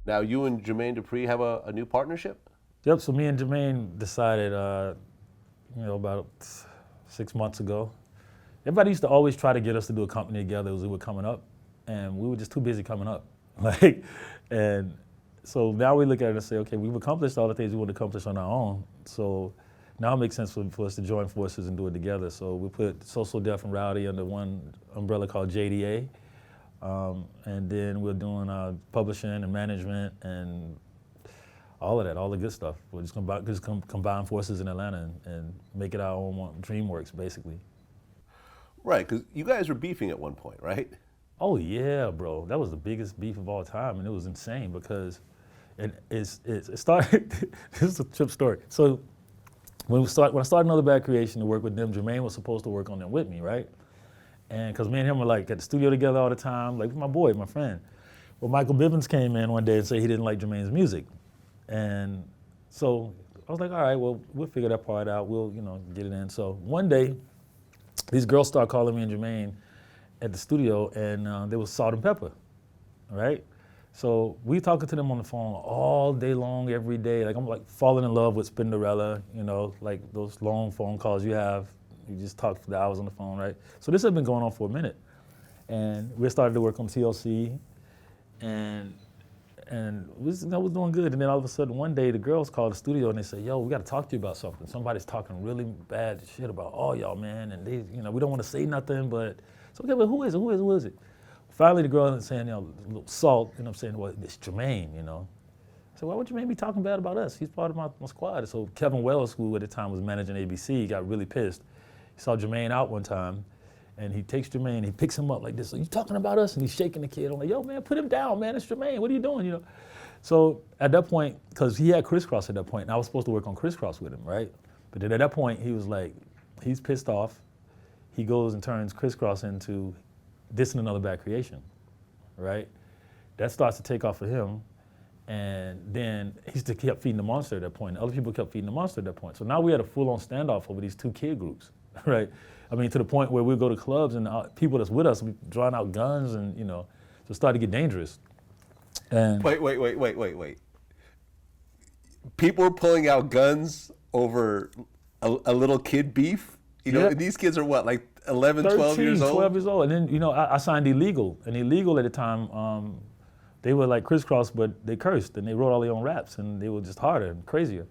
Now you and Jermaine Dupri have a new partnership? Yep, so me and Jermaine decided, about 6 months ago. Everybody used to always try to get us to do a company together as we were coming up, and we were just too busy coming up. And so now we look at it and say, okay, we've accomplished all the things we want to accomplish on our own. So now it makes sense for us to join forces and do it together. So we put Social Deaf and Rowdy under one umbrella called JDA. And then we're doing publishing and management and all of that, all the good stuff. We're just combine forces in Atlanta and make it our own DreamWorks, basically. Right, because you guys were beefing at one point, right? Oh yeah, bro. That was the biggest beef of all time, and it was insane because it started. This is a trip story. So when I started Another Bad Creation to work with them, Jermaine was supposed to work on them with me, right? And because me and him were like at the studio together all the time, like my boy, my friend. Well, Michael Bivins came in one day and said he didn't like Jermaine's music. And so I was like, all right, well, we'll figure that part out. We'll, get it in. So one day, these girls start calling me and Jermaine at the studio, and they was Salt and Pepper, right? So we talking to them on the phone all day long, every day. Like I'm like falling in love with Spinderella, like those long phone calls you have. You just talk for the hours on the phone, right? So this had been going on for a minute. And we started to work on TLC, and was doing good. And then all of a sudden one day the girls called the studio and they said, yo, we gotta talk to you about something. Somebody's talking really bad shit about all y'all, man. And they, we don't wanna say nothing, but so okay, but who is it? Who is it? Finally the girl is saying, little Salt, saying, well, it's Jermaine, So why would Jermaine be talking bad about us? He's part of my squad. So Kevin Wells, who at the time was managing ABC, got really pissed. He saw Jermaine out one time, and he takes Jermaine, he picks him up like this. So you talking about us? And he's shaking the kid. I'm like, yo, man, put him down, man. It's Jermaine. What are you doing? So at that point, because he had Crisscross at that point, and I was supposed to work on Crisscross with him, right? But then at that point, he was like, he's pissed off. He goes and turns Crisscross into This and Another Bad Creation, right? That starts to take off for him. And then he still kept feeding the monster at that point. Other people kept feeding the monster at that point. So now we had a full-on standoff over these two kid groups, right? I mean, to the point where we'll go to clubs and people that's with us, we drawing out guns and, so it started to get dangerous. And Wait. People were pulling out guns over a little kid beef? Yep. And these kids are what, like 11, 13, 12 years old? 12 years old. And then, I signed Illegal. And Illegal at the time, they were like Crisscross, but they cursed and they wrote all their own raps and they were just harder and crazier.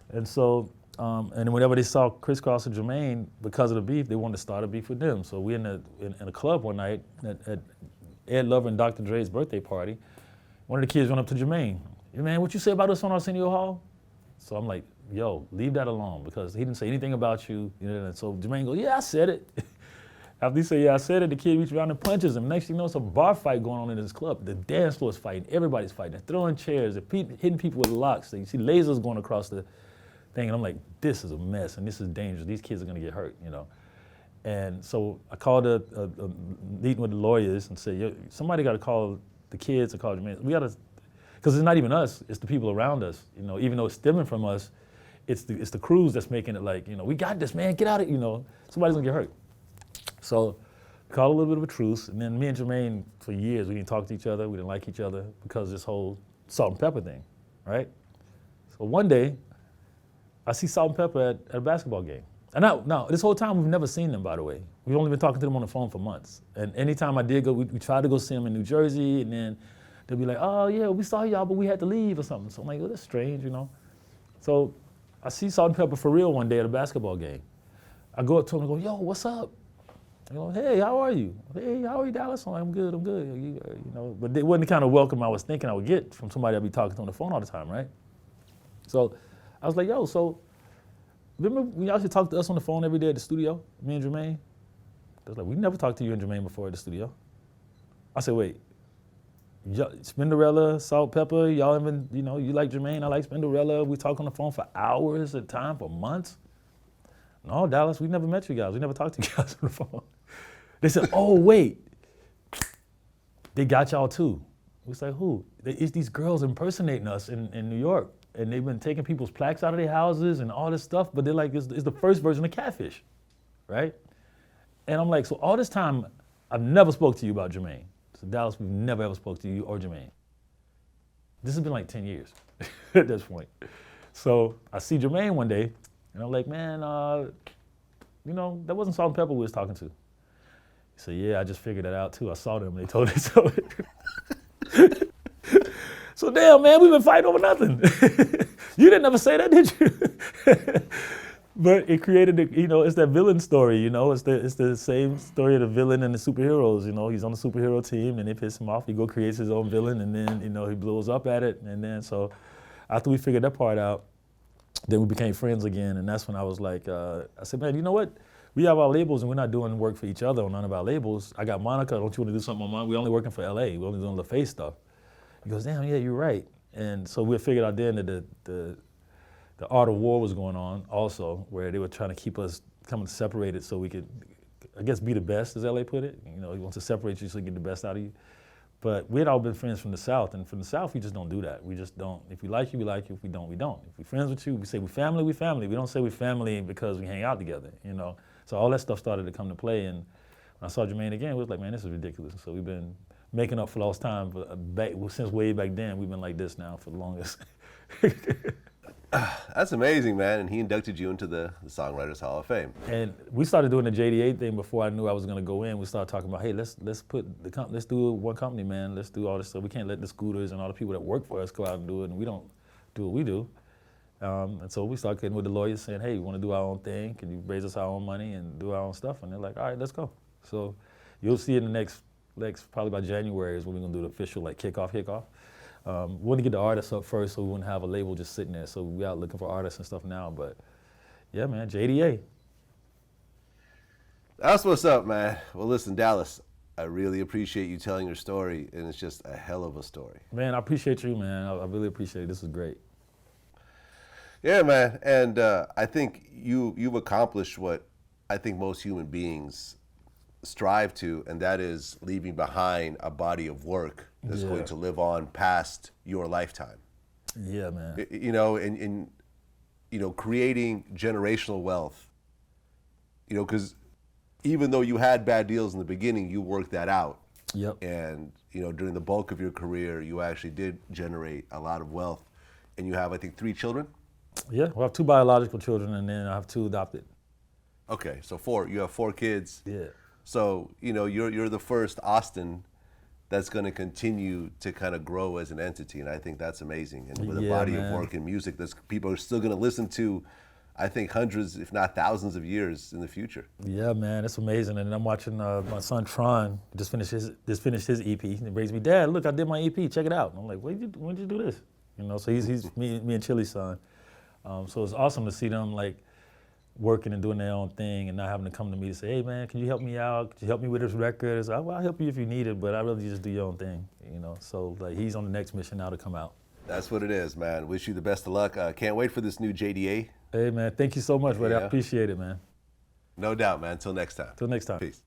And so, and whenever they saw Crisscross and Jermaine, because of the beef, they wanted to start a beef with them. So we in a club one night at Ed Lover and Dr. Dre's birthday party. One of the kids went up to Jermaine. Hey, man, what you say about us on Arsenio Hall? So I'm like, yo, leave that alone because he didn't say anything about you. And so Jermaine goes, yeah, I said it. After he said, yeah, I said it, the kid reached around and punches him. Next thing you know, it's a bar fight going on in this club. The dance floor is fighting. Everybody's fighting. They're throwing chairs. They're hitting people with locks. You see lasers going across the thing. And I'm like, this is a mess and this is dangerous. These kids are going to get hurt, And so I called a meeting with the lawyers and said, yo, somebody got to call the kids and call Jermaine. We got to, because it's not even us. It's the people around us. Even though it's stemming from us, it's the crews that's making it like, we got this, man. Get out of it. Somebody's going to get hurt. So we called a little bit of a truce, and then me and Jermaine, for years, we didn't talk to each other, we didn't like each other because of this whole Salt and Pepper thing, right? So one day, I see Salt and Pepper at a basketball game. And now, this whole time, we've never seen them, by the way. We've only been talking to them on the phone for months. And anytime I did go, we tried to go see them in New Jersey, and then they'll be like, oh yeah, we saw y'all, but we had to leave or something. So I'm like, oh, that's strange, So I see Salt and Pepper for real one day at a basketball game. I go up to him and go, yo, what's up? Hey, how are you? Hey, how are you, Dallas? I'm good. But it wasn't the kind of welcome I was thinking I would get from somebody I'd be talking to on the phone all the time, right? So I was like, yo, so remember when y'all should talk to us on the phone every day at the studio, me and Jermaine? I was like, we never talked to you and Jermaine before at the studio. I said, wait, Spinderella, Salt, Pepper, y'all even, you like Jermaine, I like Spinderella. We talk on the phone for hours at a time, for months. No, Dallas, we never met you guys. We never talked to you guys on the phone. They said, oh, wait, they got y'all too. We said, who? It's these girls impersonating us in New York. And they've been taking people's plaques out of their houses and all this stuff, but they're like, it's the first version of Catfish, right? And I'm like, so all this time, I've never spoke to you about Jermaine. So Dallas, we've never ever spoke to you or Jermaine. This has been like 10 years at this point. So I see Jermaine one day, and I'm like, man, you know, that wasn't Salt and Pepper we was talking to. He said, yeah, I just figured that out too. I saw them, they told me so. So damn, man, we've been fighting over nothing. You didn't ever say that, did you? But it created, you know, it's that villain story, you know, it's the same story of the villain and the superheroes, you know, he's on the superhero team and they piss him off, he go creates his own villain and then, you know, he blows up at it. And then, so after we figured that part out, then we became friends again. And that's when I was like, I said, man, you know what? We have our labels and we're not doing work for each other on none of our labels. I got Monica, don't you want to do something on mine? We're only working for LA, we're only doing the face stuff. He goes, damn, yeah, you're right. And so we figured out then that the art of war was going on also, where they were trying to keep us coming separated so we could, I guess, be the best, as LA put it. You know, he wants to separate you so he can get the best out of you. But we had all been friends from the South, and from the South, we just don't do that. We just don't. If we like you, we like you. If we don't, we don't. If we're friends with you, we say we're family, we family. We don't say we're family because we hang out together, you know. So all that stuff started to come to play, and when I saw Jermaine again, we was like, man, this is ridiculous. So we've been making up for lost time since way back then. We've been like this now for the longest. That's amazing, man. And he inducted you into the Songwriters Hall of Fame. And we started doing the JDA thing before I knew I was going to go in. We started talking about, hey, let's do one company, man. Let's do all this stuff. We can't let the scooters and all the people that work for us go out and do it, and we don't do what we do. And so we started getting with the lawyers saying, hey, we want to do our own thing. Can you raise us our own money and do our own stuff? And they're like, all right, let's go. So you'll see in the next probably by January is when we're going to do the official like kickoff. We want to get the artists up first so we wouldn't have a label just sitting there. So we out looking for artists and stuff now. But yeah, man, JDA. That's what's up, man. Well, listen, Dallas, I really appreciate you telling your story, and it's just a hell of a story. Man, I appreciate you, man. I really appreciate it. This is great. Yeah, man. And I think you've accomplished what I think most human beings strive to, and that is leaving behind a body of work that's going to live on past your lifetime. Yeah, man. You know, and you know, creating generational wealth. You know, because even though you had bad deals in the beginning, you worked that out. Yep. And you know, during the bulk of your career, you actually did generate a lot of wealth. And you have, I think, 3 children. Yeah, well, I have 2 biological children, and then I have 2 adopted. Okay, so 4. You have 4 kids. Yeah. So, you know, you're the first Austin that's going to continue to kind of grow as an entity, and I think that's amazing. And with a body of work in music that people are still going to listen to, I think hundreds, if not thousands of years in the future. Yeah, man, it's amazing. And I'm watching my son Tron just finished his EP. And he brings me, Dad, look, I did my EP, check it out. And I'm like, when did you do this? You know, so he's me and Chili's son. So it's awesome to see them like working and doing their own thing and not having to come to me to say, hey man, can you help me out? Can you help me with this record? It's like, well, I'll help you if you need it, but I'd rather you just do your own thing, you know? So like he's on the next mission now to come out. That's what it is, man. Wish you the best of luck. Can't wait for this new JDA. Hey man, thank you so much, buddy. I appreciate it, man. No doubt, man. Until next time. Till next time. Peace.